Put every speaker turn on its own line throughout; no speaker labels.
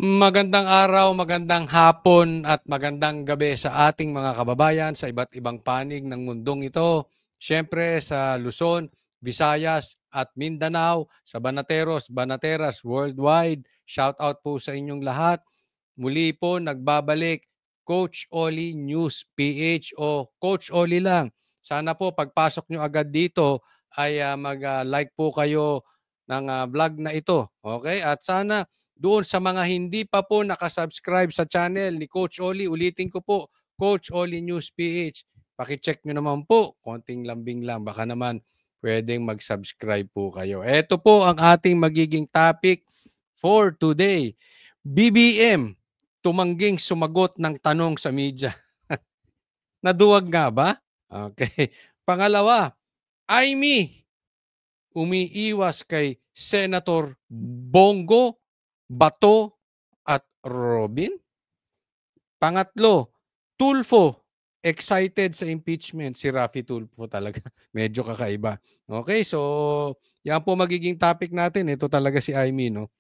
Magandang araw, magandang hapon at magandang gabi sa ating mga kababayan sa iba't ibang panig ng mundong ito. Siyempre sa Luzon, Visayas at Mindanao, sa Banateros, Banateras worldwide. Shout out po sa inyong lahat. Muli po nagbabalik Coach Oli News PH o Coach Oli lang. Sana po pagpasok nyo agad dito ay mag-like po kayo ng vlog na ito. Okay? At sana doon sa mga hindi pa po nakasubscribe sa channel ni Coach Oli, ulitin ko po, Coach Oli News PH. Pakicheck nyo naman po, konting lambing lang, baka naman pwedeng mag-subscribe po kayo. Ito po ang ating magiging topic for today. BBM, tumangging sumagot ng tanong sa media. Naduwag nga ba? Okay. Pangalawa, Aimee, umiiwas kay Senator Bongo, Bato at Robin. Pangatlo, Tulfo, excited sa impeachment. Si Raffy Tulfo talaga. Medyo kakaiba. Okay, so yan po magiging topic natin. Ito talaga si Aimee, no?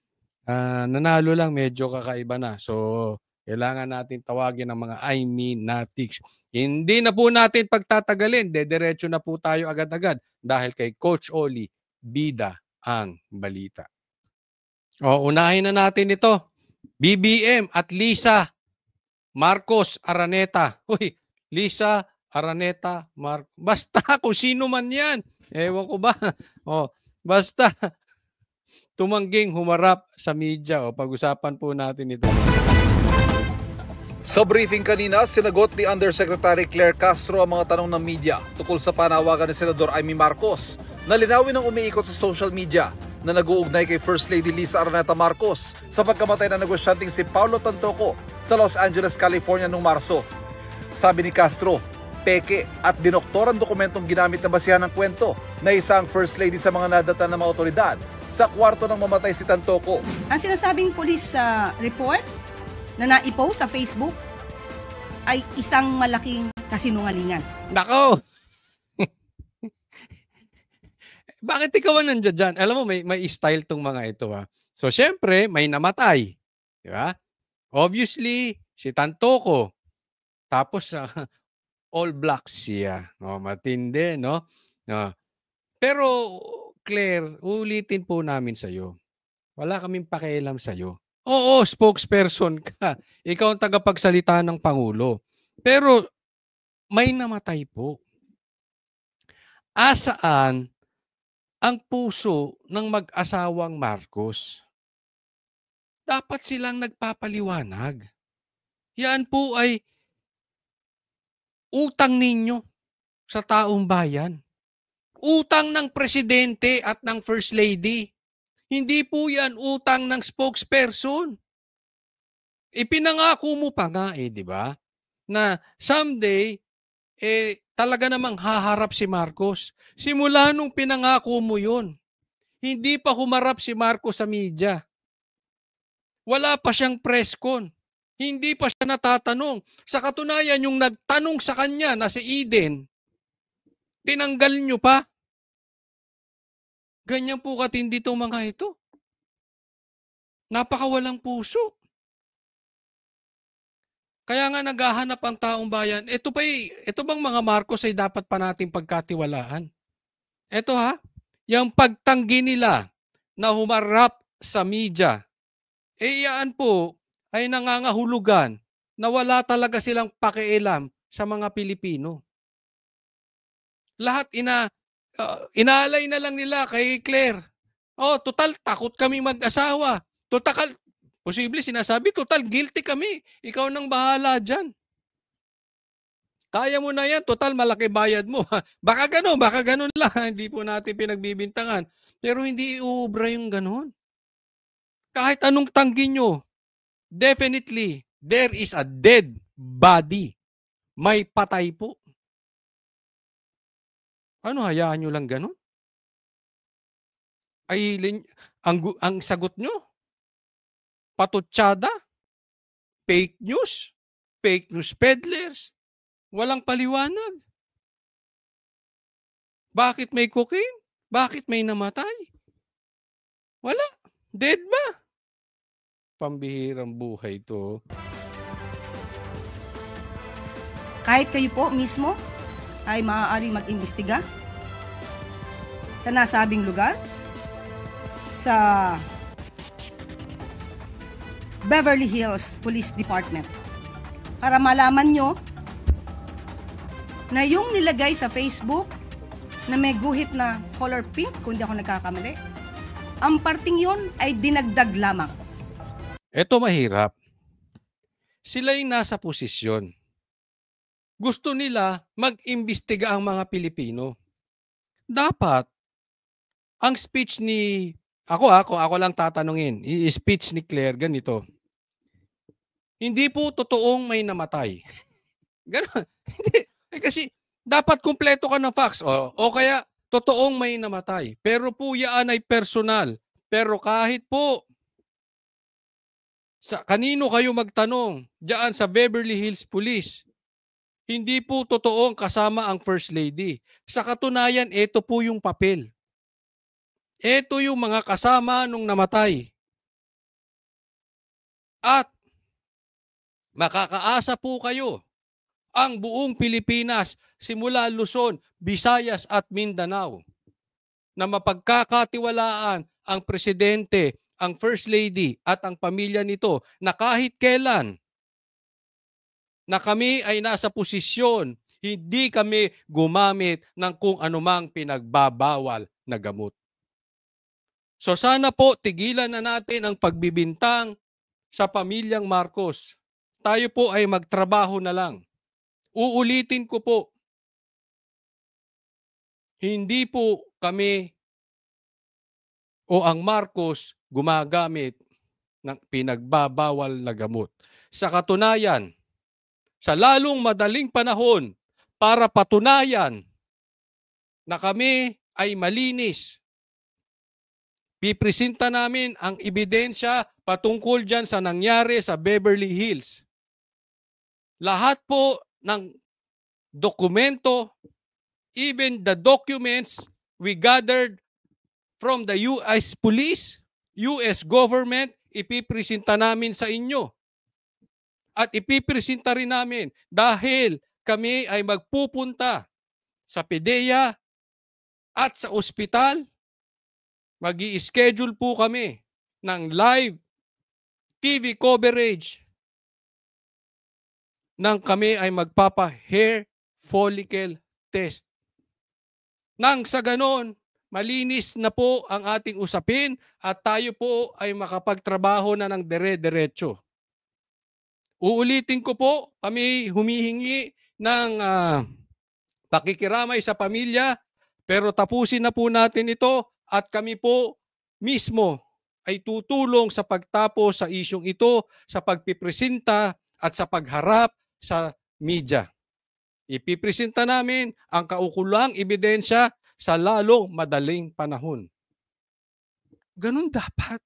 Nanalo lang, medyo kakaiba na. So, kailangan natin tawagin ang mga Aimee-natics. Hindi na po natin pagtatagalin. Dediretso na po tayo agad-agad dahil kay Coach Oli, bida ang balita. O, unahin na natin ito. BBM at Lisa Marcos Araneta. Uy, Lisa Araneta basta kung sino man yan. Ewan ko ba. O, basta tumangging humarap sa media. O, pag-usapan po natin ito.
Sa briefing kanina, sinagot ni Undersecretary Claire Castro ang mga tanong ng media tungkol sa panawagan ni Senador Aimee Marcos na linawin ang umiikot sa social media na nag-uugnay kay First Lady Lisa Araneta Marcos sa pagkamatay ng negosyanteng si Paulo Tantoco sa Los Angeles, California noong Marso. Sabi ni Castro, peke at dinoktor ang dokumentong ginamit na basihan ng kwento na isang First Lady sa mga nadata ng mga otoridad sa kwarto ng mamatay si Tantoco.
Ang sinasabing police report na naipost sa Facebook ay isang malaking kasinungalingan.
Nako! Bakit ikaw ang nandiyan dyan? Alam mo, may style tong mga ito. So, syempre, may namatay. Di ba? Obviously, si Tantoco. Tapos, all black siya. No, matindi, no? No. Pero, Claire, ulitin po namin sa'yo. Wala kaming pakialam sa'yo. Oo, spokesperson ka. Ikaw ang tagapagsalita ng Pangulo. Pero, may namatay po. Asaan ang puso ng mag-asawang Marcos? Dapat silang nagpapaliwanag. Yan po ay utang ninyo sa taong bayan. Utang ng presidente at ng first lady. Hindi po yan utang ng spokesperson. Ipinangako mo pa nga di ba? Na someday, talaga namang haharap si Marcos. Simula nung pinangako mo yun, hindi pa humarap si Marcos sa media. Wala pa siyang press con. Hindi pa siya natatanong. Sa katunayan, yung nagtanong sa kanya na si Eden, tinanggal nyo pa. Ganyan po katindi itong mga ito. Napakawalang puso. Kaya nga naghahanap ang taong bayan. Ito bang mga Marcos ay dapat pa nating pagkatiwalaan? Ito yung pagtanggi nila na humarap sa media. Iyan po ay nangangahulugan na wala talaga silang pakialam sa mga Pilipino. Lahat inaalay na lang nila kay Claire. Total takot kami mag-asawa. Total, posible sinasabi, total guilty kami. Ikaw nang bahala dyan. Kaya mo na yan, total malaki bayad mo. Baka ganun lang. Hindi po natin pinagbibintangan. Pero hindi uubra yung ganun. Kahit anong tanggi nyo, definitely, there is a dead body. May patay po. Ano, hayaan nyo lang ganun? Ay, ang sagot nyo? Patutsada? Fake news peddlers? Walang paliwanag. Bakit may cocaine? Bakit may namatay? Wala. Dead ba? Pambihirang buhay 'to.
Kahit kayo po mismo ay maaaring mag-imbestiga sa nasabing lugar, sa Beverly Hills Police Department, para malaman nyo na yung nilagay sa Facebook na may guhit na color pink, kung di ako nagkakamali, ang parting yon ay dinagdag lamang.
Ito mahirap. Sila'y nasa posisyon. Gusto nila mag-imbestiga ang mga Pilipino. Dapat, ang speech ni... Ako lang tatanungin. I-speech ni Claire, ganito. Hindi po totoong may namatay. Ganon. Hindi. Kasi dapat kumpleto ka ng facts. O kaya, totoong may namatay. Pero po yan ay personal. Pero kahit po, kanino kayo magtanong? Diyan sa Beverly Hills Police. Hindi po totoong kasama ang First Lady. Sa katunayan, ito po yung papel. Ito yung mga kasama nung namatay. At makakaasa po kayo ang buong Pilipinas, simula Luzon, Visayas at Mindanao, na mapagkakatiwalaan ang presidente, ang First Lady at ang pamilya nito na kahit kailan na kami ay nasa posisyon, hindi kami gumamit ng kung anumang pinagbabawal na gamot. So sana po tigilan na natin ang pagbibintang sa pamilyang Marcos. Tayo po ay magtrabaho na lang. Uulitin ko po, hindi po kami o ang Marcos gumagamit ng pinagbabawal na gamot. Sa katunayan, sa lalong madaling panahon para patunayan na kami ay malinis, pipresenta namin ang ebidensya patungkol dyan sa nangyari sa Beverly Hills. Lahat po ng dokumento, even the documents we gathered from the US Police, US government, ipipresenta namin sa inyo. At ipipresenta rin namin dahil kami ay magpupunta sa PDEA at sa ospital. Mag-i-schedule po kami ng live TV coverage nang kami ay magpapa-hair follicle test. Nang sa ganon, malinis na po ang ating usapin at tayo po ay makapagtrabaho na ng dire-diretso. Uulitin ko po, kami humihingi ng pakikiramay sa pamilya, pero tapusin na po natin ito at kami po mismo ay tutulong sa pagtapos sa isyong ito, sa pagpipresenta at sa pagharap sa media. Ipipresenta namin ang kaukulang ebidensya sa lalong madaling panahon. Ganun dapat.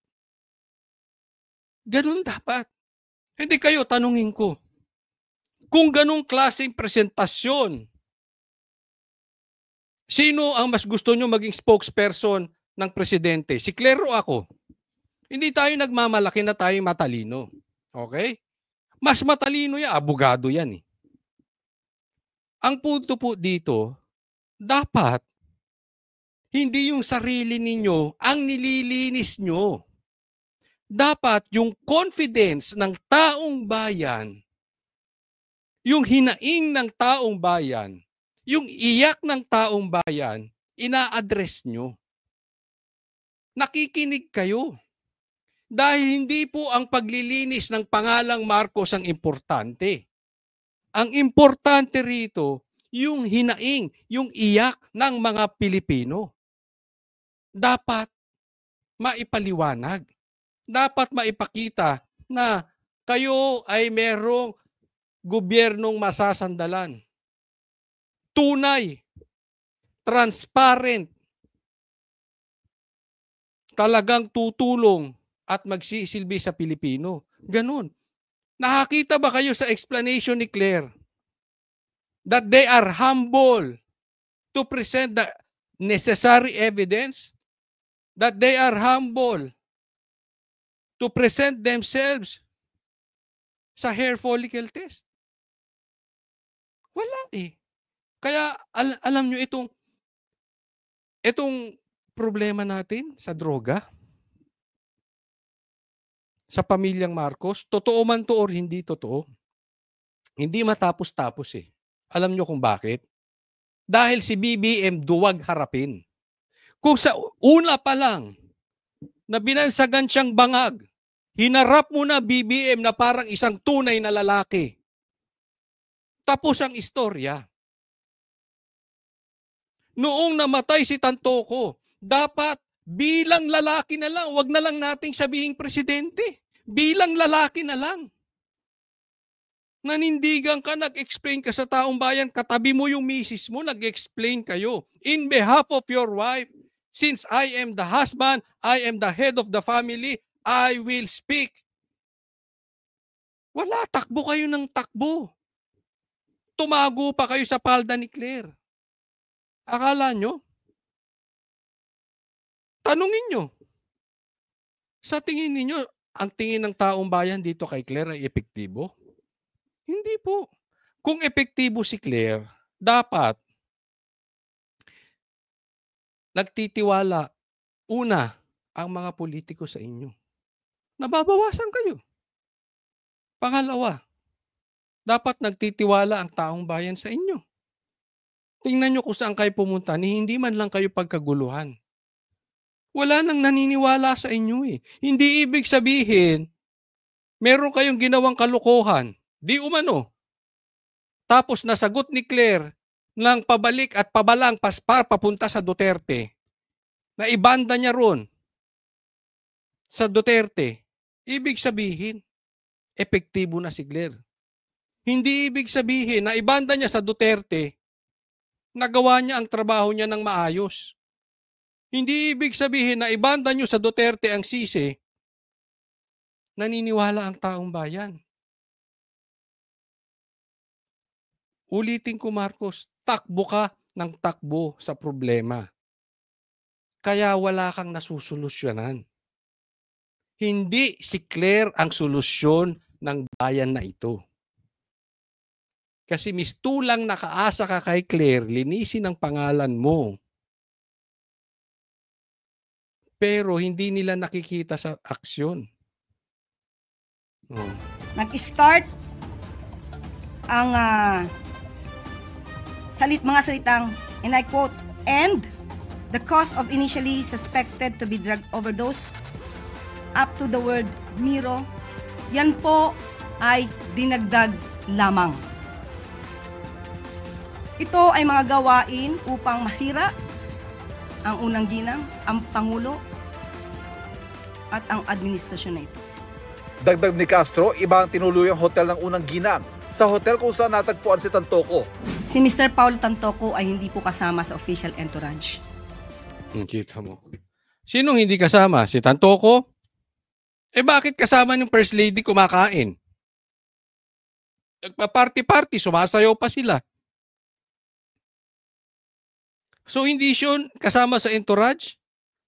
Ganun dapat. Hindi kayo, tanungin ko. Kung ganung klaseng presentasyon, sino ang mas gusto nyo maging spokesperson ng presidente? Si Claire o ako? Hindi tayo nagmamalaki na tayo matalino. Okay? Mas matalino yan, abogado yan eh. Ang punto po dito, dapat hindi yung sarili ninyo ang nililinis nyo. Dapat yung confidence ng taong bayan, yung hinaing ng taong bayan, yung iyak ng taong bayan, ina-address nyo. Nakikinig kayo. Dahil hindi po ang paglilinis ng pangalang Marcos ang importante. Ang importante rito, yung hinaing, yung iyak ng mga Pilipino. Dapat maipaliwanag. Dapat maipakita na kayo ay merong gobyernong masasandalan. Tunay, transparent, talagang tutulong at magsisilbi sa Pilipino. Ganun. Nakakita ba kayo sa explanation ni Claire that they are humble to present the necessary evidence? That they are humble to present themselves sa hair follicle test. Wala eh. Kaya alam nyo itong problema natin sa droga, sa pamilyang Marcos, totoo man to or hindi totoo, hindi matapos-tapos eh. Alam nyo kung bakit? Dahil si BBM duwag harapin. Kung sa una pa lang, na binansagan siyang bangag, hinarap mo na BBM na parang isang tunay na lalaki. Tapos ang istorya. Noong namatay si Tantoco, dapat bilang lalaki na lang, wag na lang nating sabihing presidente. Bilang lalaki na lang. Nanindigan ka, nag-explain ka sa taong bayan, katabi mo yung misis mo, nag-explain kayo. In behalf of your wife, since I am the husband, I am the head of the family, I will speak. Wala, takbo kayo ng takbo. Tumago pa kayo sa palda ni Claire. Akala nyo? Tanungin nyo. Sa tingin ninyo, ang tingin ng taong bayan dito kay Claire ay epektibo? Hindi po. Kung epektibo si Claire, dapat nagtitiwala una ang mga politiko sa inyo. Nababawasan kayo. Pangalawa, dapat nagtitiwala ang taong bayan sa inyo. Tingnan nyo kung saan kayo pumunta, ni hindi man lang kayo pagkaguluhan. Wala nang naniniwala sa inyo eh. Hindi ibig sabihin, meron kayong ginawang kalokohan, di umano. Tapos nasagot ni Claire ng pabalik at pabalang papunta sa Duterte, na ibanda niya ron sa Duterte, ibig sabihin, epektibo na si Claire. Hindi ibig sabihin na ibanda niya sa Duterte, nagawa niya ang trabaho niya ng maayos. Hindi ibig sabihin na ibanda niyo sa Duterte ang sisi, naniniwala ang taong bayan. Ulitin ko, Marcos, takbo ka ng takbo sa problema. Kaya wala kang nasusolusyonan. Hindi si Claire ang solusyon ng bayan na ito. Kasi mistulang nakaasa ka kay Claire, linisin ang pangalan mo. Pero hindi nila nakikita sa aksyon.
Nag-start ang mga salitang, and I quote, "and the cause of initially suspected to be drug overdose," up to the word Miro, yan po ay dinagdag lamang. Ito ay mga gawain upang masira ang unang ginang, ang Pangulo, at ang administrasyon na ito.
Dagdag ni Castro, iba ang tinuluyang hotel ng unang ginang sa hotel kung saan natagpuan si Tantoco.
Si Mr. Paul Tantoco ay hindi po kasama sa official entourage.
Kita mo. Sinong hindi kasama? Si Tantoco? Bakit kasama ng First Lady kumakain? Nagpa-party-party, sumasayaw pa sila. So hindi siya kasama sa entourage?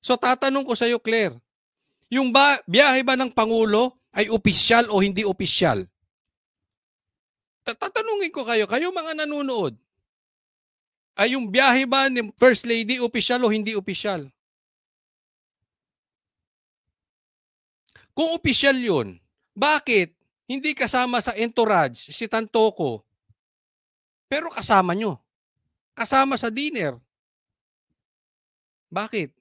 So tatanong ko sa iyo, Claire, yung biyahe ba ng Pangulo ay opisyal o hindi opisyal? Tatanungin ko kayo mga nanonood, ay yung biyahe ba ng First Lady opisyal o hindi opisyal? Kung opisyal yun, bakit hindi kasama sa entourage si Tantoco, pero kasama nyo? Kasama sa dinner? Bakit?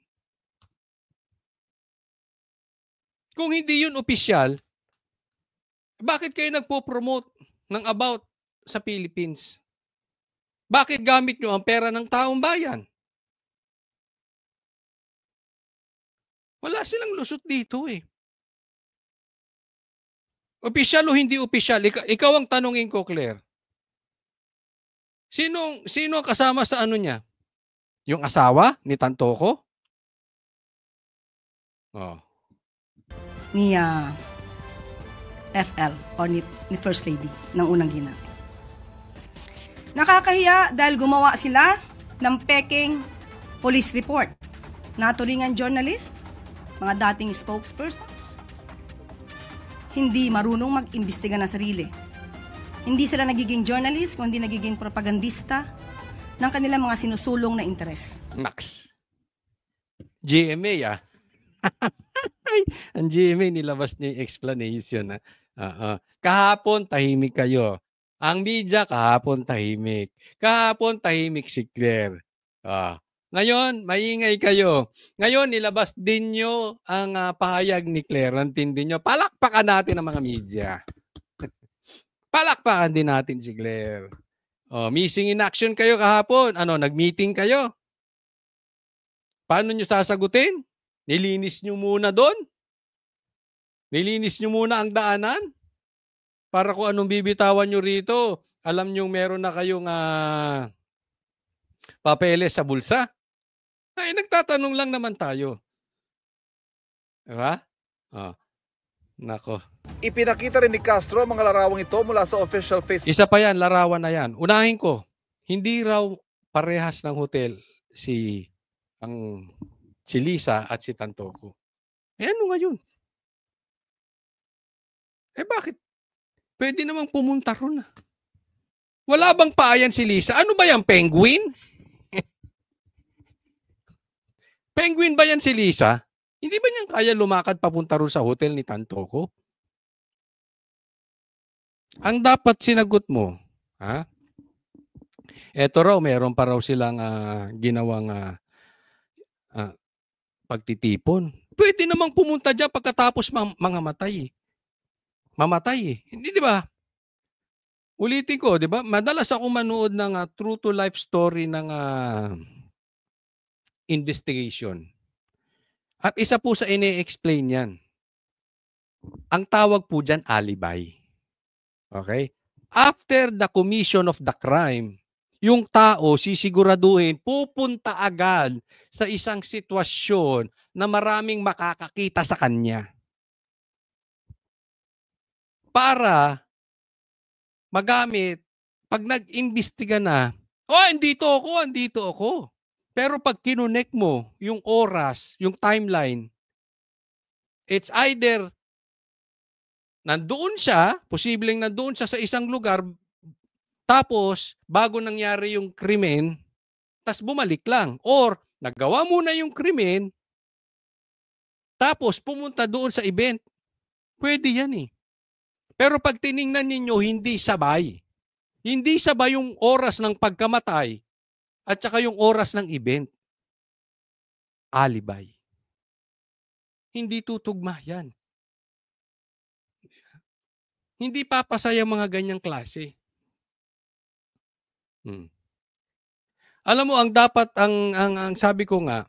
Kung hindi yun opisyal, bakit kayo nagpo-promote ng about sa Philippines? Bakit gamit nyo ang pera ng taong bayan? Wala silang lusot dito eh. Opisyal o hindi opisyal? Ikaw ang tanungin ko, Claire. Sino kasama sa ano niya? Yung asawa ni Tantoco? Oh.
Ni FL o ni First Lady ng unang ginang. Nakakahiya dahil gumawa sila ng peking police report. Naturingan journalist, mga dating spokespersons, hindi marunong mag-imbestiga ng sarili. Hindi sila nagiging journalist, kundi nagiging propagandista ng kanilang mga sinusulong na interes.
Max. GMA ah. Ang GMA nilabas niya yung explanation. Kahapon tahimik kayo. Ang media kahapon tahimik. Kahapon tahimik si Claire. Ngayon, maingay kayo. Ngayon, nilabas din nyo ang pahayag ni Claire. Antindi nyo. Palakpakan natin ang mga media. Palakpakan din natin si Claire. Missing in action kayo kahapon. Nag-meeting kayo? Paano nyo sasagutin? Nilinis nyo muna doon? Nilinis nyo muna ang daanan? Para kung anong bibitawan nyo rito, alam nyo meron na kayong papeles sa bulsa? Ay, nagtatanong lang naman tayo. Diba? Nako.
Ipinakita rin ni Castro ang mga larawang ito mula sa official Facebook.
Isa pa yan, larawan na yan. Unahin ko, hindi raw parehas ng hotel si Lisa at si Tantoco. Ano ngayon? Bakit? Pwede namang pumunta ron. Wala bang paayan si Lisa? Ano ba yan, penguin? Penguin ba yan si Lisa? Hindi ba niyan kaya lumakad papunta ron sa hotel ni Tantoco? Ang dapat sinagot mo, eto raw, meron pa raw silang ginawang pagtitipon. Pwede namang pumunta dyan pagkatapos mga mamatay. Hindi, di ba? Ulitin ko, di ba? Madalas ako manood ng true to life story ng investigation. At isa po sa ine-explain yan. Ang tawag po dyan, alibi. Okay? After the commission of the crime, yung tao sisiguraduhin, pupunta agad sa isang sitwasyon na maraming makakakita sa kanya. Para magamit, pag nag-imbestiga na, andito ako. Pero pag kinunek mo yung oras, yung timeline, it's either nandoon siya, posibleng nandoon siya sa isang lugar, tapos bago nangyari yung krimen, tas bumalik lang. Or nagawa muna yung krimen, tapos pumunta doon sa event. Pwede yan eh. Pero pag tiningnan ninyo, hindi sabay. Hindi sabay yung oras ng pagkamatay at saka yung oras ng event. Alibi. Hindi tutugma yan. Hindi papasaya mga ganyang klase. Alam mo, ang dapat, ang sabi ko nga,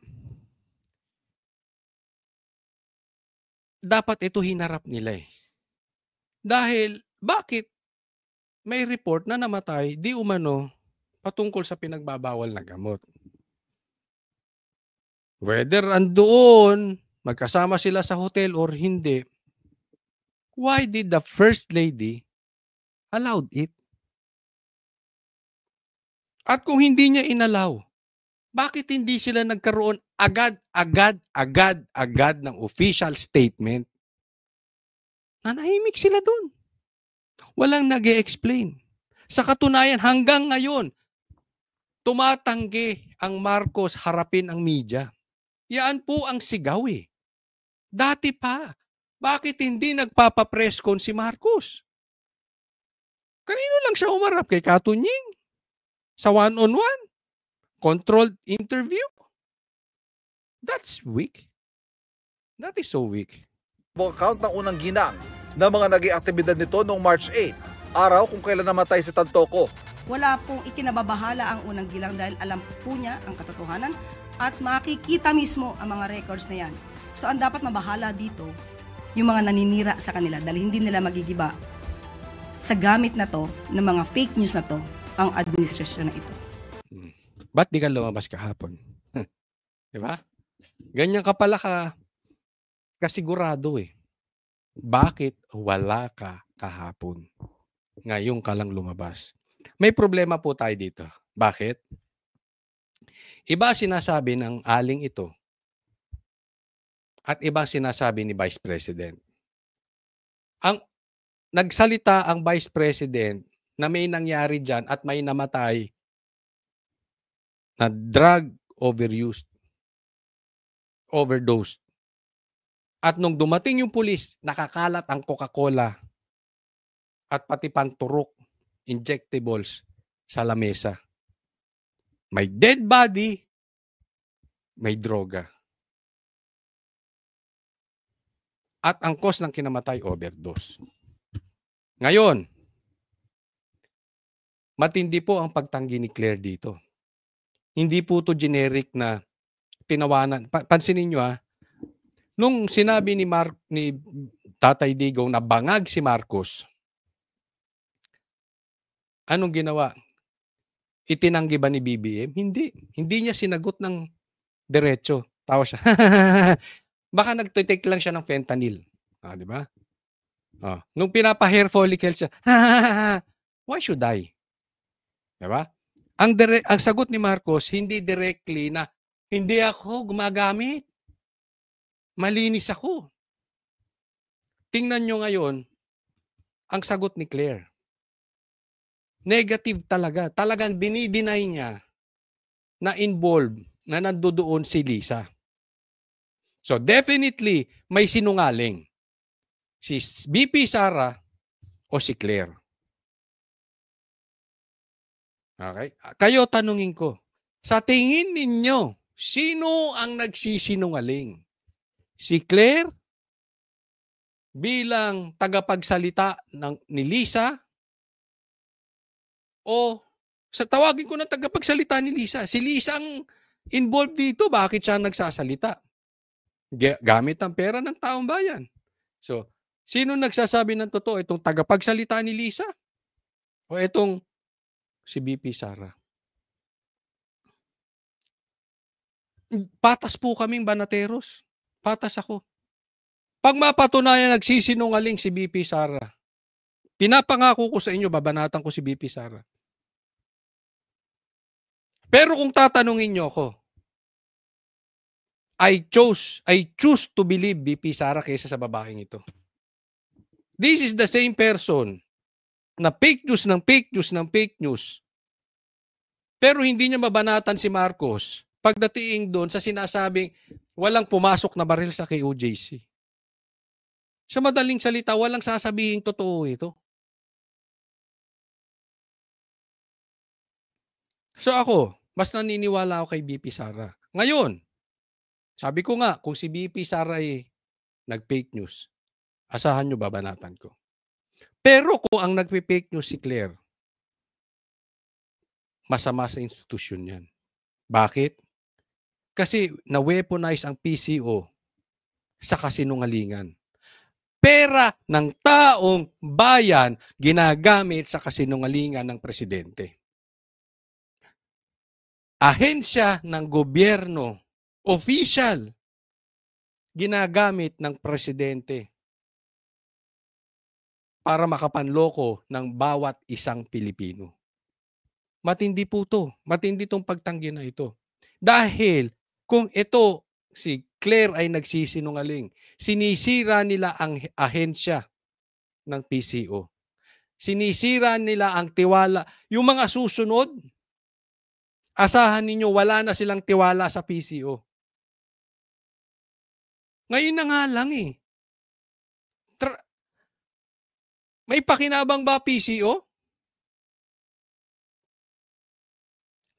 dapat ito hinarap nila eh. Dahil, bakit may report na namatay, di umano, patungkol sa pinagbabawal na gamot? Whether andoon, magkasama sila sa hotel or hindi, why did the First Lady allowed it? At kung hindi niya inalaw, bakit hindi sila nagkaroon agad ng official statement? Nanahimik sila doon. Walang nag-e-explain. Sa katunayan, hanggang ngayon, tumatanggi ang Marcos harapin ang media. Yan po ang sigaw eh. Dati pa, bakit hindi nagpapa-press con si Marcos? Kanino lang siya umarap? Kay Katunying? Sa one-on-one? Controlled interview? That's weak. That is so weak.
Account ng unang ginang na mga naging aktibidad nito noong March 8, araw kung kailan namatay si Tantoco.
Wala pong ikinababahala ang unang gilang dahil alam po niya ang katotohanan at makikita mismo ang mga records na yan. So ang dapat mabahala dito, yung mga naninira sa kanila dahil hindi nila magigiba sa gamit na to, ng mga fake news na to, ang administrasyon na ito.
Ba't di ka lumabas kahapon? Diba? Ganyan ka pala kasigurado eh. Bakit wala ka kahapon? Ngayon ka lang lumabas. May problema po tayo dito. Bakit? Iba sinasabi ng aling ito at iba sinasabi ni Vice President. Ang nagsalita ang Vice President na may nangyari diyan at may namatay na drug overdose. At nung dumating yung pulis, nakakalat ang Coca-Cola at pati panturok, injectables sa lamesa. May dead body, may droga. At ang cause ng kinamatay, overdose. Ngayon, matindi po ang pagtanggi ni Claire dito. Hindi po to generic na tinawanan. Pansinin nyo nung sinabi ni Tatay Digong na bangag si Marcos, anong ginawa? Itinanggi ba ni BBM? Hindi. Hindi niya sinagot ng diretso. Tawa siya. Baka nagtitake lang siya ng fentanyl. Di ba? Nung pinapa-hair follicle siya, why should I? Di ba? Ang sagot ni Marcos, hindi directly na, hindi ako gumagamit. Malinis ako. Tingnan nyo ngayon, ang sagot ni Claire. Negative talaga. Talagang dinideny niya na involved, na nandoon si Lisa. So definitely, may sinungaling. Si BP Sara o si Claire. Okay? Kayo tanungin ko, sa tingin ninyo, sino ang nagsisinungaling? Si Claire bilang tagapagsalita ni Lisa o sa tawagin ko ng tagapagsalita ni Lisa. Si Lisa ang involved dito. Bakit siya nagsasalita? Gamit ang pera ng taong bayan. So, sino nagsasabi ng totoo? Itong tagapagsalita ni Lisa? O itong si BP Sara? Patas po kaming banateros. Patas ako. Pag mapatunayan nagsisinungaling si BP Sara, pinapangako ko sa inyo, babanatan ko si BP Sara. Pero kung tatanungin nyo ako, I choose to believe BP Sara kaysa sa babaeng ito. This is the same person na fake news. Pero hindi niya mabanatan si Marcos pagdating doon sa sinasabing walang pumasok na baril sa KOJC. Sa madaling salita, walang sasabihin totoo ito. So ako, mas naniniwala ako kay BP Sara. Ngayon, sabi ko nga, kung si BP Sara ay nag-fake news, asahan nyo babanatan ko. Pero kung ang nagpe-fake news si Claire, masama sa institusyon yan. Bakit? Kasi na-weaponize ang PCO sa kasinungalingan. Pera ng taong bayan ginagamit sa kasinungalingan ng presidente. Ahensya ng gobyerno, official, ginagamit ng presidente para makapanloko ng bawat isang Pilipino. Matindi po to. Matindi tong pagtanggi na ito. Dahil kung ito, si Claire ay nagsisinungaling, sinisira nila ang ahensya ng PCO. Sinisira nila ang tiwala. Yung mga susunod, asahan ninyo wala na silang tiwala sa PCO. Ngayon na nga lang may pakinabang ba PCO?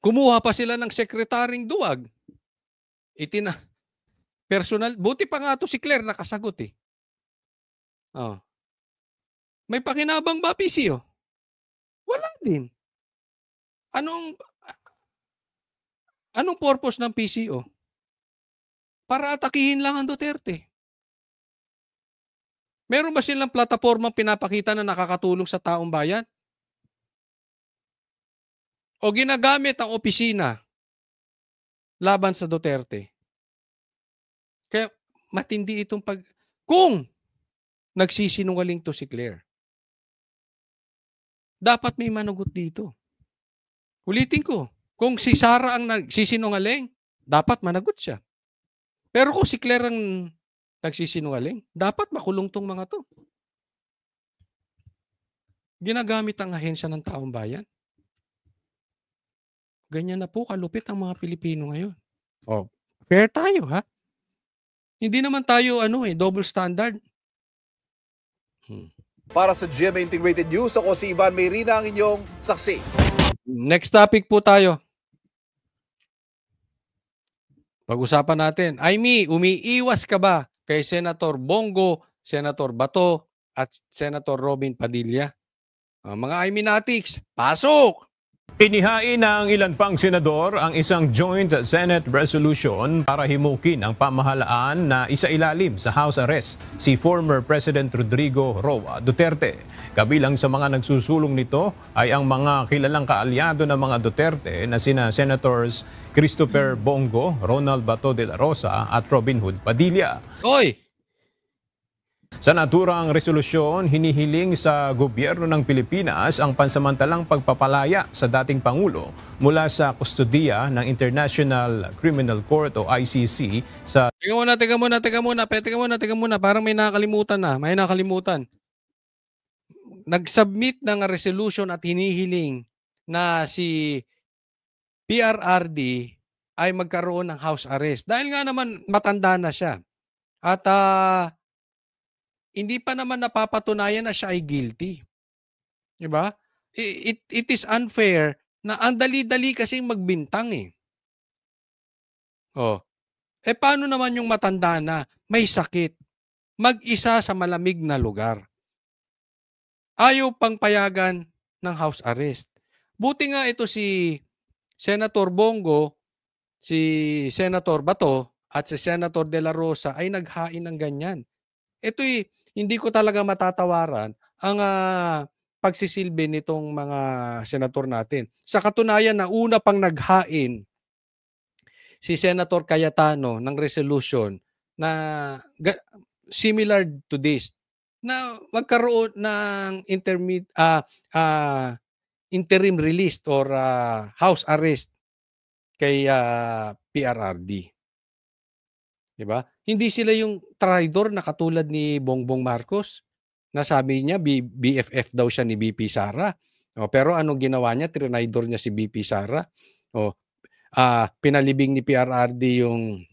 Kumuha pa sila ng sekretaring duwag. Personal, buti pa nga to si Claire nakasagot May pakinabang ba PCO? Wala din. Anong purpose ng PCO? Para atakihin lang ang Duterte. Meron ba silang platapormang pinapakita na nakakatulong sa taong bayan? O ginagamit ang opisina laban sa Duterte? Kaya matindi itong kung nagsisinungaling to si Claire, dapat may managot dito. Ulitin ko, kung si Sara ang nagsisinungaling, dapat managot siya. Pero kung si Claire ang nagsisinungaling, dapat makulong tong mga to. Ginagamit ang ahensya ng taong bayan. Ganyan na po kalupit ang mga Pilipino ngayon. Oh, fair tayo ha. Hindi naman tayo double standard.
Para sa GMA Integrated News, ako si Ivan Mayrina, ang inyong saksi.
Next topic po tayo. Pag-usapan natin. Aimee, umiiwas ka ba kay Senator Bongo, Senator Bato, at Senator Robin Padilla? Mga Aimenatics, pasok!
Inihain ng ilan pang senador ang isang joint Senate resolution para himukin ang pamahalaan na isailalim sa house arrest si former President Rodrigo Roa Duterte. Kabilang sa mga nagsusulong nito ay ang mga kilalang kaalyado ng mga Duterte na sina Senators Christopher Bongo, Ronald Bato de la Rosa at Robin Hood Padilla.
Oy!
Sa naturang resolusyon, hinihiling sa gobyerno ng Pilipinas ang pansamantalang pagpapalaya sa dating Pangulo mula sa kustodiya ng International Criminal Court o ICC sa...
Teka muna. Parang may nakakalimutan na. Nag-submit ng resolution at hinihiling na si PRRD ay magkaroon ng house arrest. Dahil nga naman matanda na siya. At hindi pa naman napapatunayan na siya ay guilty. 'Di ba? It is unfair na ang dali-dali kasing magbintang eh. Oh. Paano naman yung matanda na may sakit, mag-isa sa malamig na lugar? Ayaw pang payagan ng house arrest. Buti nga ito si Senator Bongo, si Senator Bato at si Senator De La Rosa ay naghain ng ganyan. Ito'y hindi ko talaga matatawaran ang pagsisilbi nitong mga senator natin. Sa katunayan na una pang naghain si Senator Cayetano ng resolution na similar to this, na magkaroon ng interim release or house arrest kay PRRD. Diba? Hindi sila yung traidor na katulad ni Bongbong Marcos na sabi niya BFF daw siya ni BP Sara. Pero anong ginawa niya? Trinaidor niya si BP Sara. Pinalibing ni PRRD yung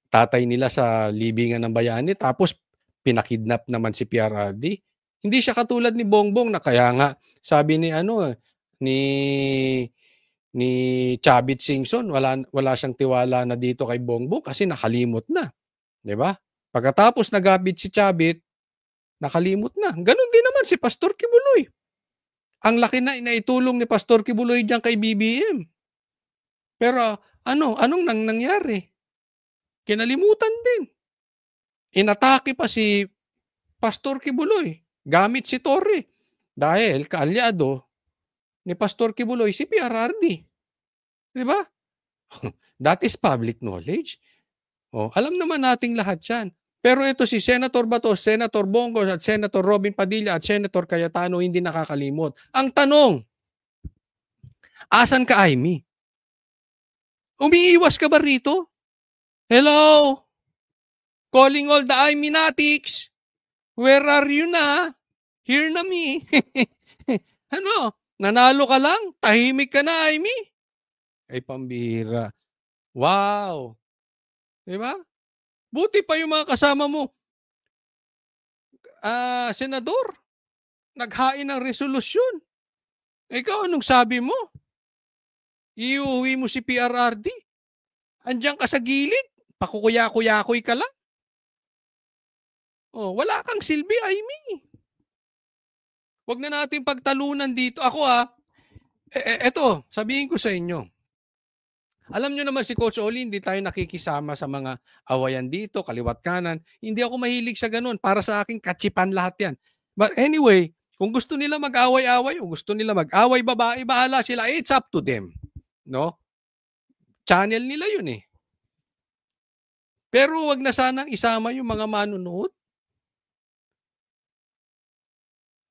tatay nila sa libingan ng bayani tapos pinakidnap naman si PRRD. Hindi siya katulad ni Bongbong na kaya nga sabi ni Chavit Singson, wala siyang tiwala na dito kay Bongbong kasi nakalimot na. 'Di ba? Pagkatapos nagabit si Chavit, nakalimot na. Ganon din naman si Pastor Kibuloy. Ang laki na inaitulong ni Pastor Kibuloy diyan kay BBM. Pero anong nangyari? Kinalimutan din. Inatake pa si Pastor Kibuloy gamit si Torre dahil kaalyado ni Pastor Kibuloy si PRRD. 'Di ba? That is public knowledge. Alam naman nating lahat 'yan. Pero ito si Senator Bato, Senator Bongo at Senator Robin Padilla at Senator Cayetano hindi nakakalimot. Ang tanong, asan ka, Aimee? Umiiwas ka ba rito? Hello? Calling all the Aimenatics. Where are you na? Here na me. Nanalo ka lang? Tahimik ka na, Aimee? Ay, pambira. Wow. Diba? Buti pa yung mga kasama mo. Senador, naghain ng resolusyon. Ikaw, anong sabi mo? Iuwi mo si PRRD? Andiyan ka sa gilid? Pakukuya-kuyakoy ka lang? Wala kang silbi, Aimee. Huwag na natin pagtalunan dito. Ako eto, sabihin ko sa inyo. Alam nyo naman si Coach Oli, hindi tayo nakikisama sa mga awayan dito, kaliwat kanan. Hindi ako mahilig sa ganun. Para sa akin, katsipan lahat yan. But anyway, kung gusto nila mag-away-away o gusto nila mag-away babae, bahala sila. It's up to them. No? Channel nila yun eh. Pero wag na sanang isama yung mga manunood.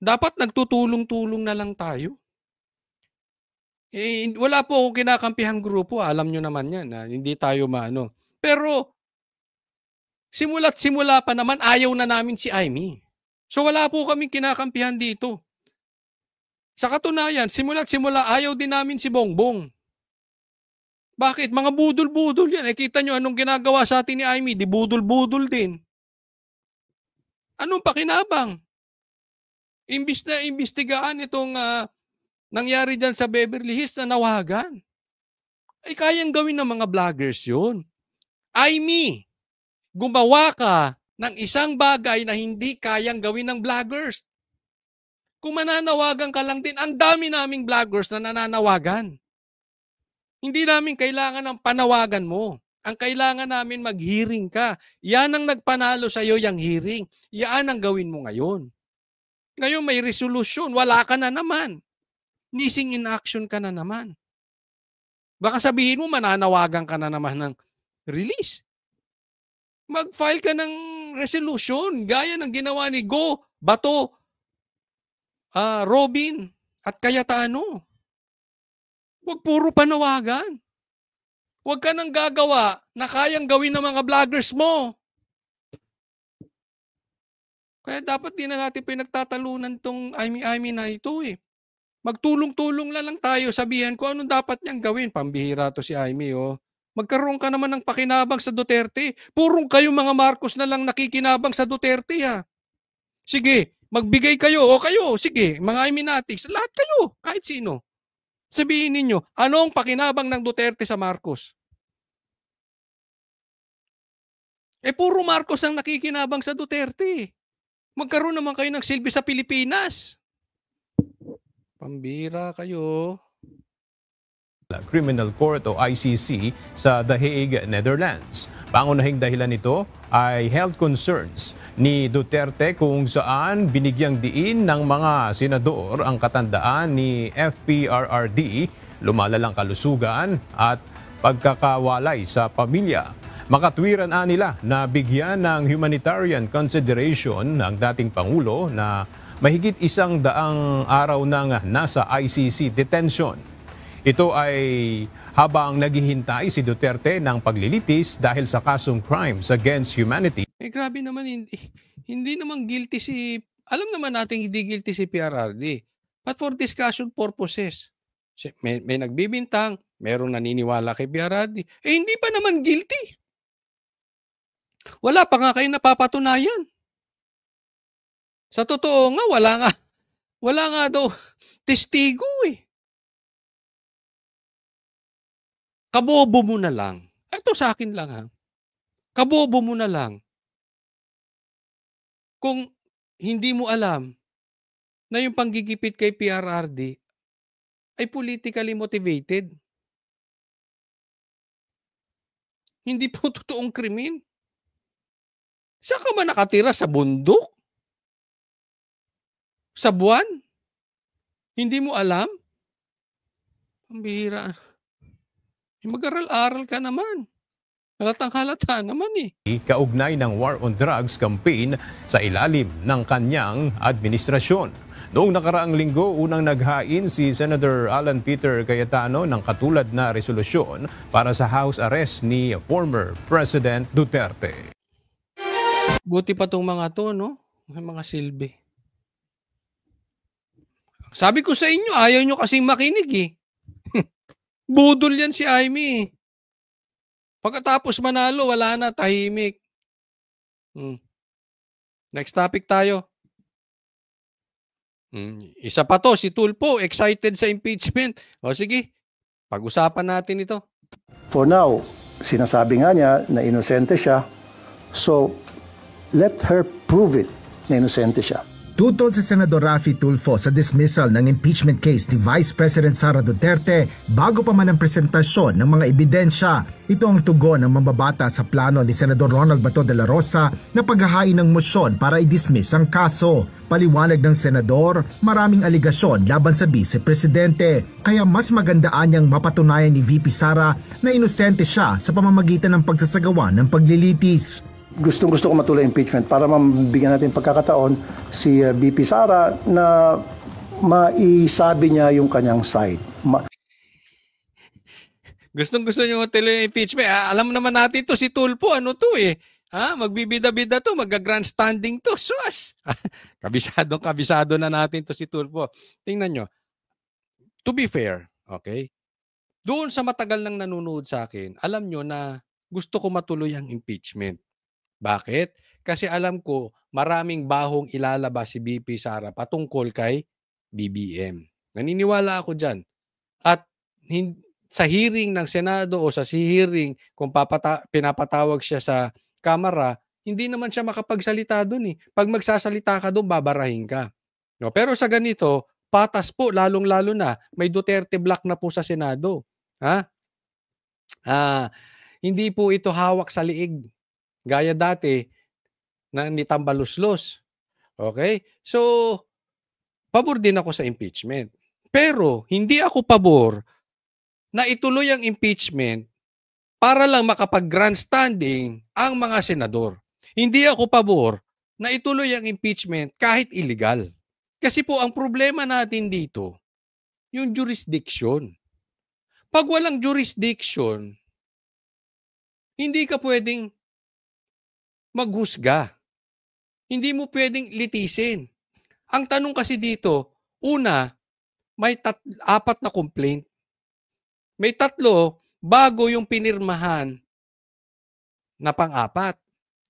Dapat nagtutulong-tulong na lang tayo. Wala po akong kinakampihang grupo. Alam nyo naman yan. Hindi tayo maano. Pero, simula't simula pa naman, ayaw na namin si Aimee. So wala po kaming kinakampihan dito. Sa katunayan, simula't simula ayaw din namin si Bongbong. Bakit? Mga budol-budol yan. Eh, kita nyo anong ginagawa sa atin ni Amy, di budol-budol din. Anong pakinabang? Imbis na imbestigaan itong nangyari dyan sa Beverly Hills na nawagan. Ay kayang gawin ng mga vloggers yun. Amy, gumawa ka ng isang bagay na hindi kayang gawin ng vloggers. Kung mananawagan ka lang din, ang dami naming vloggers na nananawagan. Hindi namin kailangan ng panawagan mo. Ang kailangan namin mag-hearing ka. Yan ang nagpanalo sa iyo, yung hearing. Yan ang gawin mo ngayon. Ngayon may resolution, wala ka na naman. Missing in action ka na naman. Baka sabihin mo, mananawagan ka na naman ng release. Mag-file ka ng resolution, gaya ng ginawa ni Go, Bato, Robin, at Cayetano. Huwag puro panawagan. Huwag ka nang gagawa na kayang gawin ng mga vloggers mo. Kaya dapat din na natin pinagtatalunan tong Amy na ito eh. Magtulong-tulong lang tayo, sabihan ko anong dapat niyang gawin. Pambihira to si Amy oh. Magkaroon ka naman ng pakinabang sa Duterte. Purong kayo mga Marcos na lang nakikinabang sa Duterte ha. Sige, magbigay kayo o kayo, sige, mga Iminatics, lahat kayo, kahit sino. Sabihin ninyo, anong pakinabang ng Duterte sa Marcos? Eh puro Marcos ang nakikinabang sa Duterte. Magkaroon naman kayo ng silbi sa Pilipinas. Pambira kayo.
Criminal Court o ICC sa The Hague, Netherlands. Pangunahing dahilan nito ay health concerns ni Duterte kung saan binigyang diin ng mga senador ang katandaan ni FPRRD, lumalalang kalusugan at pagkakawalay sa pamilya. Makatwiran nila na bigyan ng humanitarian consideration ng dating Pangulo na mahigit 100 araw nang nasa ICC detention. Ito ay habang naghihintay si Duterte ng paglilitis dahil sa kasong crimes against humanity.
Eh grabe naman, hindi naman guilty si, alam naman natin hindi guilty si PRRD. But for discussion purposes, may nagbibintang, merong naniniwala kay PRRD, eh hindi pa naman guilty. Wala pa nga kayo napapatunayan. Sa totoo nga, wala nga daw testigo eh. Kabobo mo na lang. Ito sa akin lang ha. Kabobo mo na lang. Kung hindi mo alam na yung panggigipit kay PRRD ay politically motivated. Hindi po totoong krimen. Saan ka ba nakatira? Sa bundok? Sa buwan? Hindi mo alam? Pambihira. Mag-aral-aral ka naman. Halatang-halata naman eh.
Kaugnay ng War on Drugs campaign sa ilalim ng kanyang administrasyon. Noong nakaraang linggo, unang naghain si Senator Alan Peter Cayetano ng katulad na resolusyon para sa house arrest ni former President Duterte.
Buti pa itong mga to, no? Mga silbi. Sabi ko sa inyo, ayaw nyo kasing makinig eh. Budol yan si Amy. Pagkatapos manalo, wala na, tahimik. Next topic tayo. Isa pa to, si Tulfo, excited sa impeachment. O sige, pag-usapan natin ito.
For now, sinasabi nga niya na inosente siya. So, let her prove it na inosente siya.
Tutol si Senador Raffy Tulfo sa dismissal ng impeachment case ni Vice President Sara Duterte bago pa man ang presentasyon ng mga ebidensya. Ito ang tugon ng mambabata sa plano ni Senador Ronald Bato de la Rosa na paghahain ng mosyon para i-dismiss ang kaso. Paliwanag ng senador, maraming aligasyon laban sa Vice Presidente. Kaya mas magandaan niyang mapatunayan ni VP Sara na inosente siya sa pamamagitan ng pagsasagawa ng paglilitis.
Gustong-gusto ko matuloy impeachment para mabigyan natin pagkakataon si VP Sara na maisabi niya yung kanyang side.
Gustong-gusto nyo matuloy impeachment. Alam naman natin to si Tulfo, ano to eh. Magbibida-bida to, magga-grandstanding to. Sus! Kabisado na natin to si Tulfo. Tingnan nyo. To be fair, okay? Doon sa matagal nang nanonood sa akin, alam nyo na gusto ko matuloy ang impeachment. Bakit? Kasi alam ko maraming bahong ilalabas si BP Sara patungkol kay BBM. Naniniwala ako dyan. At sa hearing ng Senado o sa hearing kung pinapatawag siya sa Kamara, hindi naman siya makapagsalita doon eh. Pag magsasalita ka doon, babarahin ka. No? Pero sa ganito, patas po, lalong-lalo na, may Duterte block na po sa Senado. Hindi po ito hawak sa liig. Gaya dati, na nitambaluslos. Okay? So, pabor din ako sa impeachment. Pero, hindi ako pabor na ituloy ang impeachment para lang makapag-grandstanding ang mga senador. Hindi ako pabor na ituloy ang impeachment kahit illegal. Kasi po ang problema natin dito, yung jurisdiction. Pag walang jurisdiction, hindi ka pwedeng maghusga. Hindi mo pwedeng litisin. Ang tanong kasi dito, una, may 4 na complaint. May 3 bago yung pinirmahan na pang-4.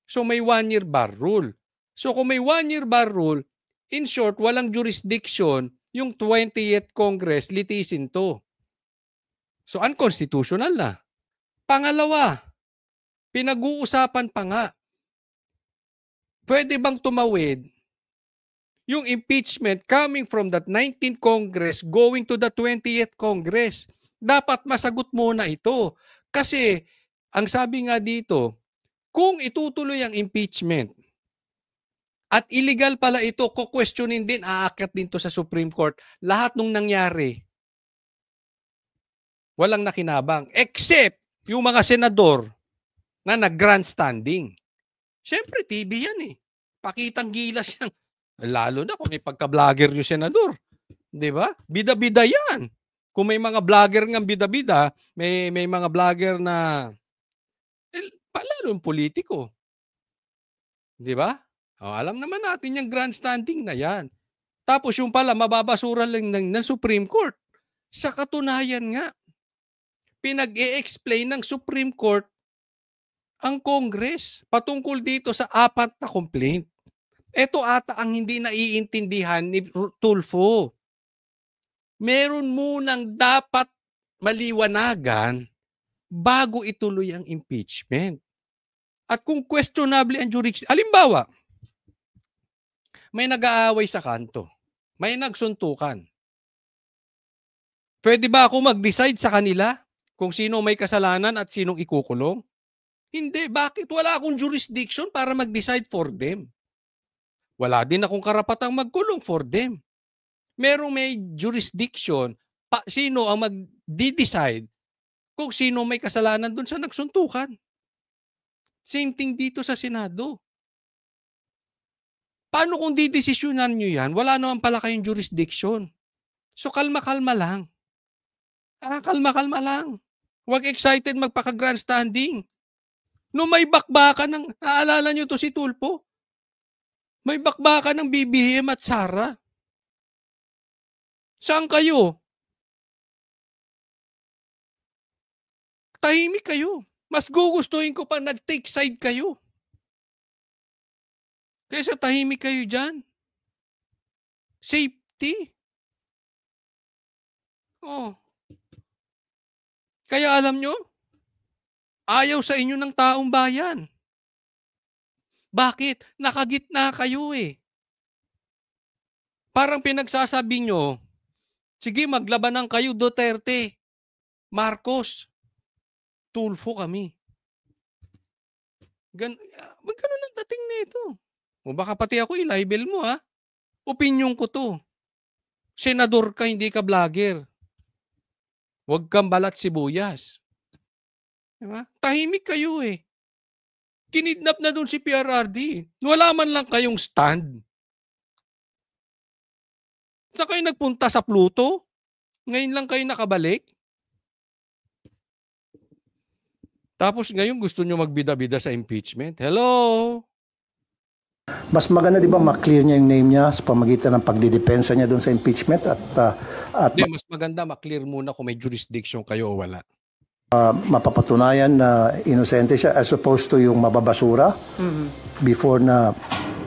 So may 1-year bar rule. So kung may 1-year bar rule, in short, walang jurisdiction yung 20th Congress litisin to. So unconstitutional na. Pangalawa, pinag-uusapan pa nga, pwede bang tumawid yung impeachment coming from that 19th Congress going to the 20th Congress? Dapat masagot muna ito. Kasi, ang sabi nga dito, kung itutuloy ang impeachment at illegal pala ito, kukwestiyonin din, aakyat din to sa Supreme Court, lahat nung nangyari, walang nakinabang. Except yung mga senador na nag-grandstanding. Siyempre, TV yan eh. Pakitang gilas yan. Lalo na kung may pagka-vlogger yung senador. Diba? Bida-bida yan. Kung may mga vlogger ng bida-bida, may mga vlogger na lalo yung politiko. Di ba? Alam naman natin yung grandstanding na yan. Tapos yung pala, mababasura lang ng Supreme Court. Sa katunayan nga, pinag-e-explain ng Supreme Court ang Congress patungkol dito sa 4 na complaint. Ito ata ang hindi naiintindihan ni Tulfo. Meron munang dapat maliwanagan bago ituloy ang impeachment. At kung questionable ang jurisdiction, halimbawa, may nag-aaway sa kanto, may nagsuntukan. Pwede ba ako mag-decide sa kanila kung sino may kasalanan at sinong ikukulong? Hindi. Bakit? Wala akong jurisdiction para mag-decide for them. Wala din akong karapatang magkulong for them. Merong may jurisdiction, sino ang mag-decide kung sino may kasalanan dun sa nagsuntukan. Same thing dito sa Senado. Paano kung didesisyonan nyo yan? Wala naman pala kayong jurisdiction. So kalma-kalma lang. Kalma-kalma lang. Huwag excited magpaka-grandstanding. No may bakbakan ng, naalala nyo to si Tulfo? May bakbakan ng BBM at Sara. Saan kayo? Tahimik kayo. Mas gugustuhin ko pa nag-take side kayo. Kaysa tahimik kayo dyan. Safety. Kaya alam nyo, ayaw sa inyo ng taong bayan. Bakit? Nakagitna kayo eh. Parang pinagsasabi nyo, sige maglabanan kayo Duterte, Marcos, Tulfo kami. Ganun ang dating nito. O baka pati ako i-libel mo ha. Opinyon ko to. Senador ka, hindi ka vlogger. Huwag kang balat sibuyas. Diba? Tahimik kayo eh. Kinidnap na doon si PRRD. Wala man lang kayong stand. Saan kayo nagpunta sa Pluto? Ngayon lang kayo nakabalik? Tapos ngayon gusto nyo magbida-bida sa impeachment. Hello?
Mas maganda, di ba, ma-clear niya yung name niya sa pamagitan ng pagdidepensa niya doon sa impeachment at
Hindi, mas maganda maklear muna kung may jurisdiction kayo o wala.
mapapatunayan na inosente siya as opposed to yung mababasura before na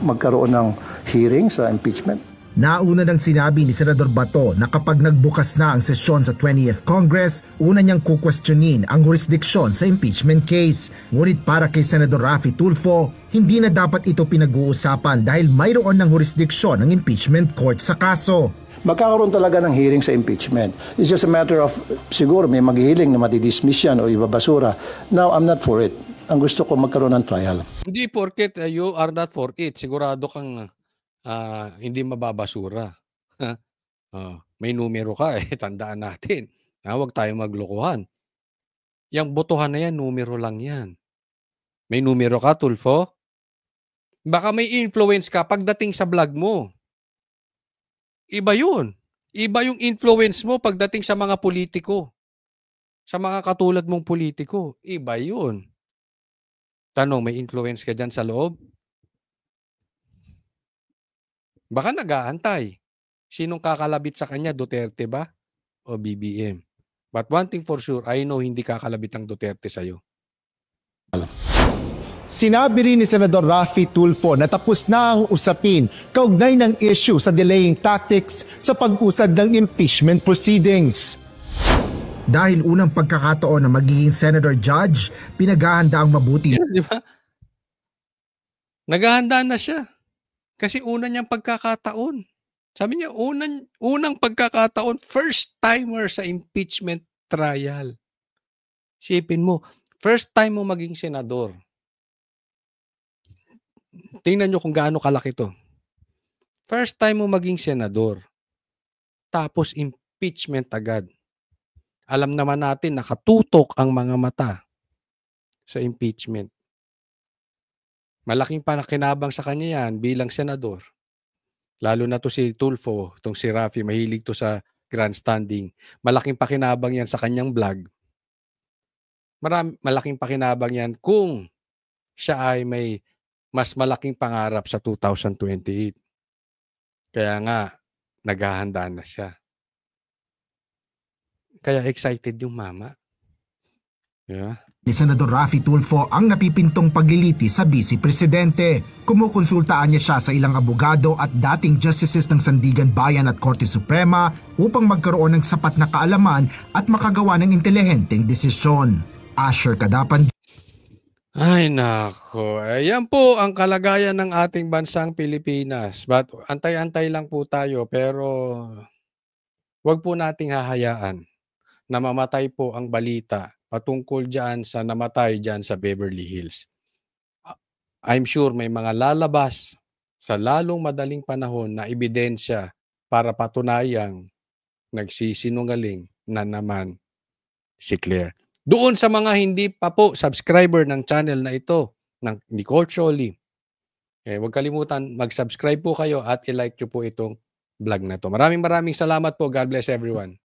magkaroon ng hearing sa impeachment.
Nauna nang sinabi ni Senador Bato na kapag nagbukas na ang sesyon sa 20th Congress, una niyang kukwestiyonin ang jurisdiction sa impeachment case. Ngunit para kay Senador Raffy Tulfo, hindi na dapat ito pinag-uusapan dahil mayroon ng jurisdiction ng impeachment court sa kaso.
Magkakaroon talaga ng hearing sa impeachment. It's just a matter of, siguro may maghihiling na matidismiss yan o ibabasura. Now, I'm not for it. Ang gusto ko magkaroon ng trial.
Hindi porket you are not for it, sigurado kang hindi mababasura. May numero ka tandaan natin. Huwag tayong maglokohan. Yang botohan na yan, numero lang yan. May numero ka, Tulfo? Baka may influence ka pagdating sa vlog mo. Iba yun. Iba yung influence mo pagdating sa mga politiko. Sa mga katulad mong politiko. Iba yun. Tanong, may influence ka dyan sa loob? Baka nag-aantay. Sinong kakalabit sa kanya? Duterte ba? O BBM? But one thing for sure, I know hindi kakalabit ang Duterte sa'yo.
Sinabi rin ni Senador Raffy Tulfo na tapos na ang usapin kaugnay ng issue sa delaying tactics sa pag-usad ng impeachment proceedings.
Dahil unang pagkakataon na magiging Senator Judge, pinaghahanda ang mabuti.
Di ba? Naghahanda na siya. Kasi una niyang pagkakataon. Sabi niya, unang pagkakataon, first timer sa impeachment trial. Sipin mo, first time mo maging senador. Tingnan niyo kung gaano kalaki to. First time mo maging senador. Tapos impeachment agad. Alam naman natin, nakatutok ang mga mata sa impeachment. Malaking panakinabang sa kanya yan bilang senador. Lalo na to si Tulfo, itong si Raffy, mahilig to sa grandstanding. Malaking pakinabang yan sa kanyang vlog. Malaking pakinabang yan kung siya ay may mas malaking pangarap sa 2028. Kaya nga, naghahanda na siya. Kaya excited yung mama. Yeah.
Ni Senador Raffy Tulfo ang napipintong pagliliti sa Vice Presidente. Kumukonsultaan niya siya sa ilang abogado at dating justices ng Sandigan Bayan at Korte Suprema upang magkaroon ng sapat na kaalaman at makagawa ng intelihenteng desisyon. Asher Kadapan.
Ay nako, ayan po ang kalagayan ng ating bansang Pilipinas. But antay-antay lang po tayo pero wag po nating hahayaan na mamatay po ang balita patungkol dyan sa namatay dyan sa Beverly Hills. I'm sure may mga lalabas sa lalong madaling panahon na ebidensya para patunayang nagsisinungaling na naman si Claire. Doon sa mga hindi pa po subscriber ng channel na ito, ng Nicole Choli, huwag kalimutan mag-subscribe po kayo at i-like nyo po itong vlog na to. Maraming salamat po. God bless everyone.